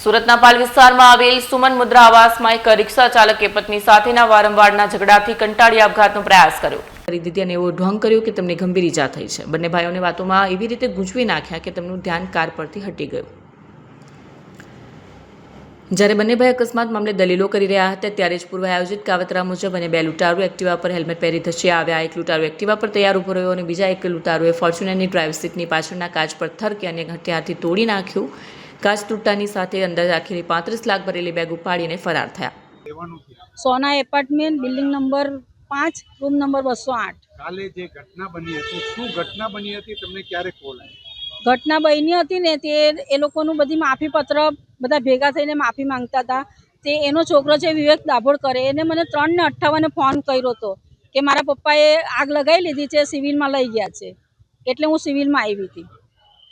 સુરતના પાલ વિસ્તારમાં આવેલ સુમન મુદ્રા આવાસમાં એક રિક્ષા ચાલકે પત્ની સાથેના વારંવારના ઝઘડાથી કંટાળી આપઘાતનો પ્રયાસ કર્યો. કરી દીધી અને એવો ઢોંગ કર્યો કે તેમને ગંભીર ઈજા થઈ છે. બંને ભાઈઓને વાતોમાં એવી રીતે ગૂંચવી નાખ્યા કે તેમનું ધ્યાન કાર પરથી હટી ગયું. જ્યારે બંને ભાઈ અકસ્માત મામલે દલીલો કરી રહ્યા હતા ત્યારે જ પૂર્વ આયોજિત કાવતરા મુજબ અને બે લૂંટારૂ એક્ટિવા પર હેલ્મેટ પહેરી ધસી આવ્યા. એક લૂંટારૂ એક્ટિવા પર તૈયાર ઊભો રહ્યો અને બીજા એક લૂંટારૂએ ફોર્ચ્યુનરની ડ્રાઈવ સીટની પાછળના કાચ પર થરકી અને હથિયારથી તોડી નાખ્યું. કાચ તૂટતાની સાથે અંદર રાખેલી 35 લાખ ભરેલી બેગ ઉપાડીને ફરાર થયા. Sona apartment building number 5 room number 208. કાલે જે ઘટના બની હતી, શું ઘટના બની હતી, તમને ક્યારે કોલ આવ્યો? ઘટના બની હતી ને તે એ લોકોનું બધી માફી પત્ર બધા ભેગા થઈને માફી માંગતા હતા. તે એનો છોકરો છે વિવેક દાભોળ કરે, એને મને 3:58 ફોન કર્યો હતો કે મારા પપ્પાએ આગ લગાવી લીધી છે, સિવિલમાં લઈ ગયા છે. એટલે હું સિવિલમાં આવી હતી.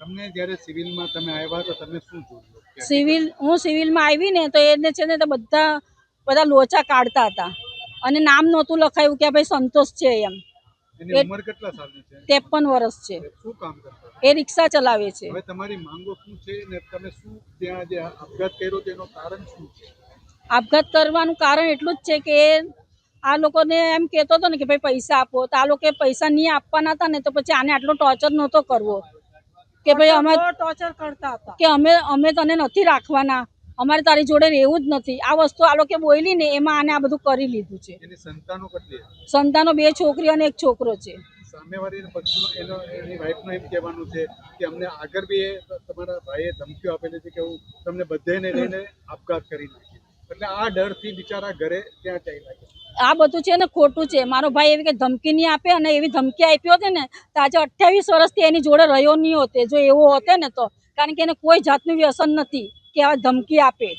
તમને જ્યારે સિવિલમાં તમે આવ્યા તો તમે શું જોયું? હું સિવિલમાં આવી ને તો એને છે ને તો બધા લોચા કાઢતા હતા અને નામ નહોતું લખાયું કે ભાઈ સંતોષ છે એમ. એની ઉંમર કેટલા સાલની છે? 53 વર્ષ છે. શું કામ કરતા? એ રિક્ષા ચલાવે છે. હવે તમારી માંગો શું છે ને તમે શું ત્યાં જે આપઘાત કર્યો તેનું કારણ શું છે? આપઘાત કરવાનું કારણ એટલું જ છે કે આ લોકોને એમ કહેતો હતો ને કે ભાઈ પૈસા આપો, તો આ લોકો પૈસા નહીં આપવાના હતા ને તો પછી આને આટલો ટોર્ચર નહોતો કરવો કે ભાઈ અમે ટોર્ચર કરતા હતા કે અમે તને નથી રાખવાના, અમારે તારી જોડે રહેવું જ નથી. આ વસ્તુ આ લોકો બોલી ને એમાં આને આ બધું કરી લીધું છે. એની સંતાનો કેટલી? સંતાનો 2 છોકરીઓ અને 1 છોકરો છે. સામેવાળી પક્ષનો એની વાઈફનું એમ કહેવાનું છે કે અમને આગળ બી તમારા ભાઈએ ધમકીઓ આપેલી છે કે હું તમને બધાને લઈને આપઘાત કરી નાખી. એટલે આ ડરથી બિચારા ઘરે ત્યાં ચાલ્યા ગયા. આ બધું છે ને ખોટું છે. મારો ભાઈ એવી કે ધમકી નહીં આપે અને એવી ધમકી આપી હોત ને તો આજે 28 વર્ષથી એની જોડે રહ્યો નહીં હોતે જો એવો હોતે ને તો. કારણ કે એને કોઈ જાતનું વ્યસન નથી કે આ ધમકી આપે.